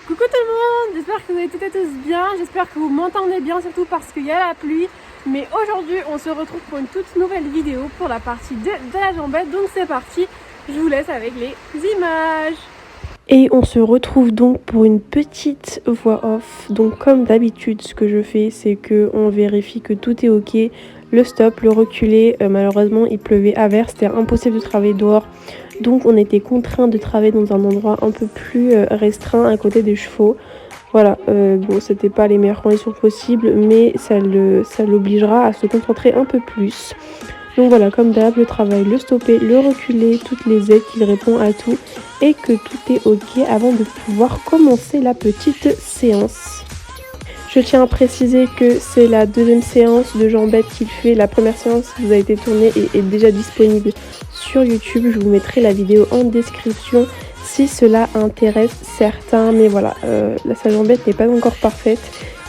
Coucou tout le monde, j'espère que vous allez toutes et tous bien, j'espère que vous m'entendez bien surtout parce qu'il y a la pluie. Mais aujourd'hui on se retrouve pour une toute nouvelle vidéo pour la partie 2 de la jambette, donc c'est parti, je vous laisse avec les images. Et on se retrouve donc pour une petite voix off. Donc comme d'habitude ce que je fais c'est que on vérifie que tout est ok, le stop, le reculer, malheureusement il pleuvait à verse, c'était impossible de travailler dehors. Donc on était contraint de travailler dans un endroit un peu plus restreint à côté des chevaux. Voilà, bon c'était pas les meilleures conditions possibles mais ça l'obligera à se concentrer un peu plus. Donc voilà, comme d'hab, le travail, le stopper, le reculer, toutes les aides, qu'il répond à tout et que tout est ok avant de pouvoir commencer la petite séance. Je tiens à préciser que c'est la deuxième séance de jambette qu'il fait. La première séance vous a été tournée et est déjà disponible sur YouTube. Je vous mettrai la vidéo en description si cela intéresse certains. Mais voilà, sa jambette n'est pas encore parfaite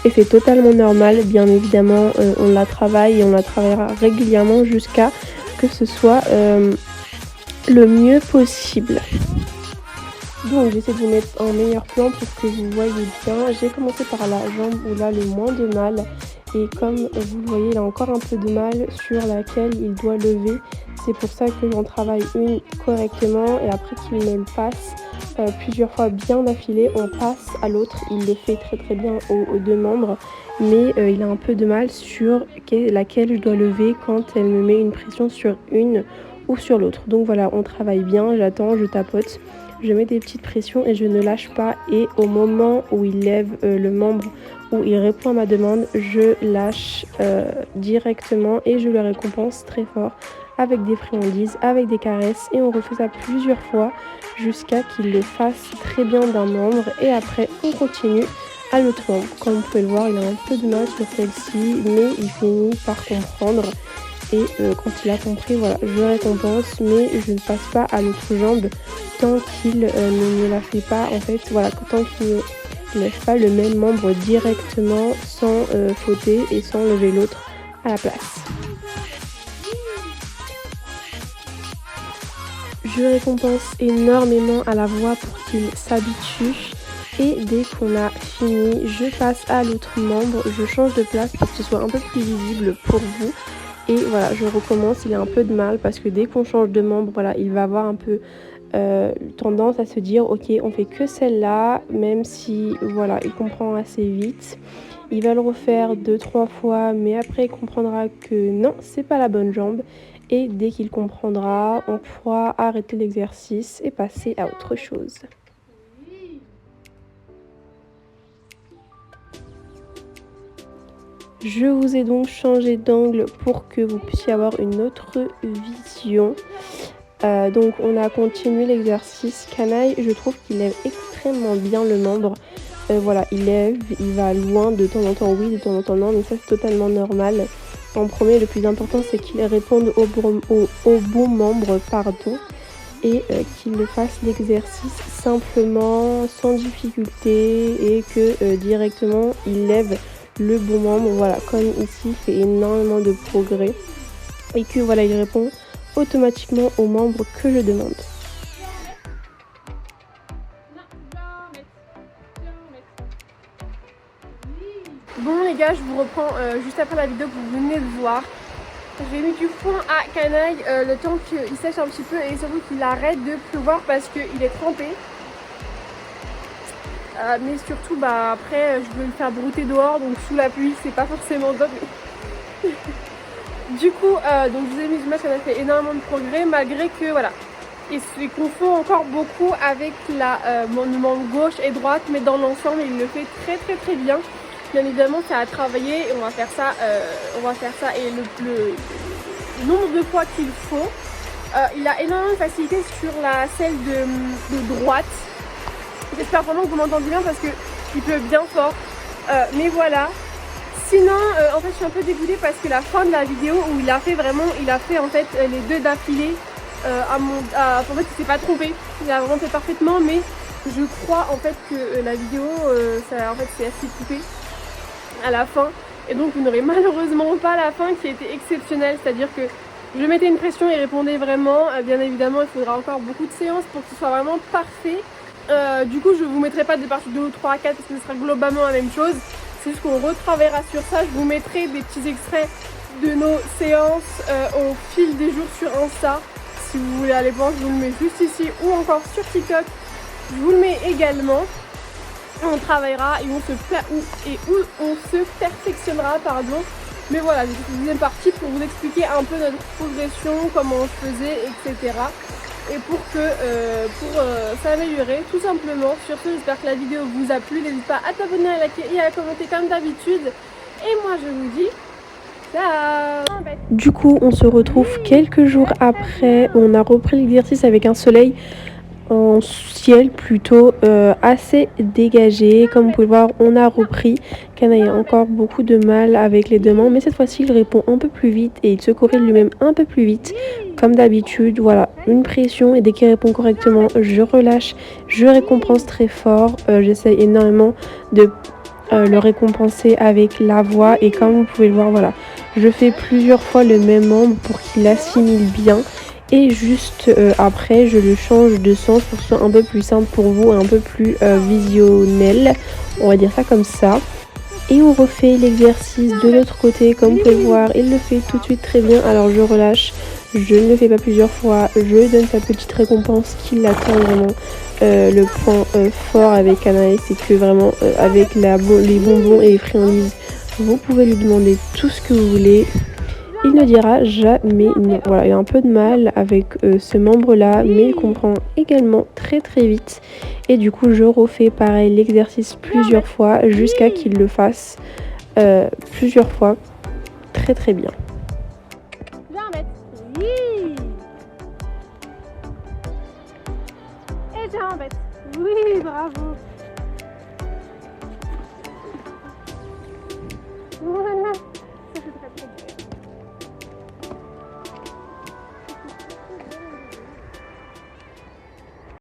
et c'est totalement normal. Bien évidemment, on la travaille et on la travaillera régulièrement jusqu'à que ce soit le mieux possible. Donc j'essaie de vous mettre un meilleur plan pour que vous voyez bien. J'ai commencé par la jambe où il a le moins de mal. Et comme vous le voyez, il a encore un peu de mal sur laquelle il doit lever. C'est pour ça que j'en travaille une correctement. Et après qu'il me le passe plusieurs fois bien d'affilée, on passe à l'autre. Il le fait très très bien aux deux membres. Mais il a un peu de mal sur laquelle je dois lever quand elle me met une pression sur une ou sur l'autre. Donc voilà, on travaille bien, j'attends, je tapote. Je mets des petites pressions et je ne lâche pas. Et au moment où il lève le membre, où il répond à ma demande, je lâche directement et je le récompense très fort avec des friandises, avec des caresses. Et on refait ça plusieurs fois jusqu'à qu'il le fasse très bien d'un membre. Et après, on continue à l'autre membre. Comme vous pouvez le voir, il a un peu de mal sur celle-ci, mais il finit par comprendre. Et quand il a compris, voilà, je récompense, mais je ne passe pas à l'autre jambe tant qu'il ne me la fait pas, en fait, voilà, tant qu'il ne lève pas le même membre directement sans fauter et sans lever l'autre à la place. Je récompense énormément à la voix pour qu'il s'habitue. Et dès qu'on a fini, je passe à l'autre membre, je change de place pour que ce soit un peu plus visible pour vous. Et voilà, je recommence, il a un peu de mal parce que dès qu'on change de membre, voilà, il va avoir un peu tendance à se dire ok, on fait que celle-là, même si voilà, il comprend assez vite. Il va le refaire 2-3 fois, mais après il comprendra que non, c'est pas la bonne jambe. Et dès qu'il comprendra, on pourra arrêter l'exercice et passer à autre chose. Je vous ai donc changé d'angle pour que vous puissiez avoir une autre vision. Donc on a continué l'exercice canaille. Je trouve qu'il lève extrêmement bien le membre. Voilà, il lève, il va loin de temps en temps, oui, de temps en temps non, mais ça c'est totalement normal. En premier, le plus important c'est qu'il réponde au bon membre, pardon, et qu'il le fasse l'exercice simplement, sans difficulté, et que directement il lève le bon membre, voilà, comme ici, il fait énormément de progrès et que voilà, il répond automatiquement aux membres que je demande. Bon les gars, je vous reprends juste après la vidéo que vous venez de voir. J'ai mis du foin à canaille le temps qu'il sèche un petit peu et surtout qu'il arrête de pleuvoir parce qu'il est trempé. Mais surtout après je veux le faire brouter dehors, donc sous la pluie c'est pas forcément top. Du coup donc je vous ai mis une image, ça a fait énormément de progrès malgré que voilà, il se confond encore beaucoup avec mon membre gauche et droite, mais dans l'ensemble il le fait très bien. Bien évidemment ça a travaillé et on va faire ça et le nombre de fois qu'il faut. Il a énormément de facilité sur celle de droite. J'espère vraiment que vous m'entendez bien parce qu'il pleut bien fort. Mais voilà. Sinon, en fait, je suis un peu dégoûtée parce que la fin de la vidéo où il a fait en fait les deux d'affilée. En fait, il s'est pas trompé. Il a vraiment fait parfaitement, mais je crois en fait que la vidéo, c'est assez coupé à la fin. Et donc, vous n'aurez malheureusement pas la fin qui était exceptionnelle. C'est-à-dire que je mettais une pression, il répondait vraiment. Bien évidemment, il faudra encore beaucoup de séances pour que ce soit vraiment parfait. Du coup je vous mettrai pas des parties 2 ou 3 à 4 parce que ce sera globalement la même chose. C'est juste qu'on retravaillera sur ça. Je vous mettrai des petits extraits de nos séances au fil des jours sur Insta. Si vous voulez aller voir, je vous le mets juste ici ou encore sur TikTok. Je vous le mets également. On travaillera et on se perfectionnera, pardon. Mais voilà, j'ai fait une deuxième partie pour vous expliquer un peu notre progression, comment je faisais, etc. Et pour s'améliorer tout simplement. Sur ce, j'espère que la vidéo vous a plu. N'hésite pas à t'abonner, à liker et à commenter comme d'habitude. Et moi je vous dis ciao. Du coup on se retrouve quelques jours après. On a repris l'exercice avec un soleil en ciel plutôt assez dégagé. Comme vous pouvez le voir, on a repris. Canaille a encore beaucoup de mal avec les demandes, mais cette fois-ci il répond un peu plus vite et il se corrige lui-même un peu plus vite comme d'habitude. Voilà, une pression et dès qu'il répond correctement je relâche, je récompense très fort. J'essaye énormément de le récompenser avec la voix et comme vous pouvez le voir, voilà, je fais plusieurs fois le même membre pour qu'il assimile bien. Et juste après, je le change de sens pour que ce soit un peu plus simple pour vous, un peu plus visionnel. On va dire ça comme ça. Et on refait l'exercice de l'autre côté. Comme vous pouvez le voir, il le fait tout de suite très bien. Alors je relâche. Je ne le fais pas plusieurs fois. Je lui donne sa petite récompense qui l'attend vraiment. Le point fort avec Anaïs, c'est que vraiment avec les bonbons et les friandises, vous pouvez lui demander tout ce que vous voulez. Il ne dira jamais non. Voilà, il a un peu de mal avec ce membre-là, mais il comprend également très vite. Et du coup, je refais pareil l'exercice plusieurs fois jusqu'à qu'il le fasse plusieurs fois très bien. Viens, oui. Et jambette. Oui, bravo.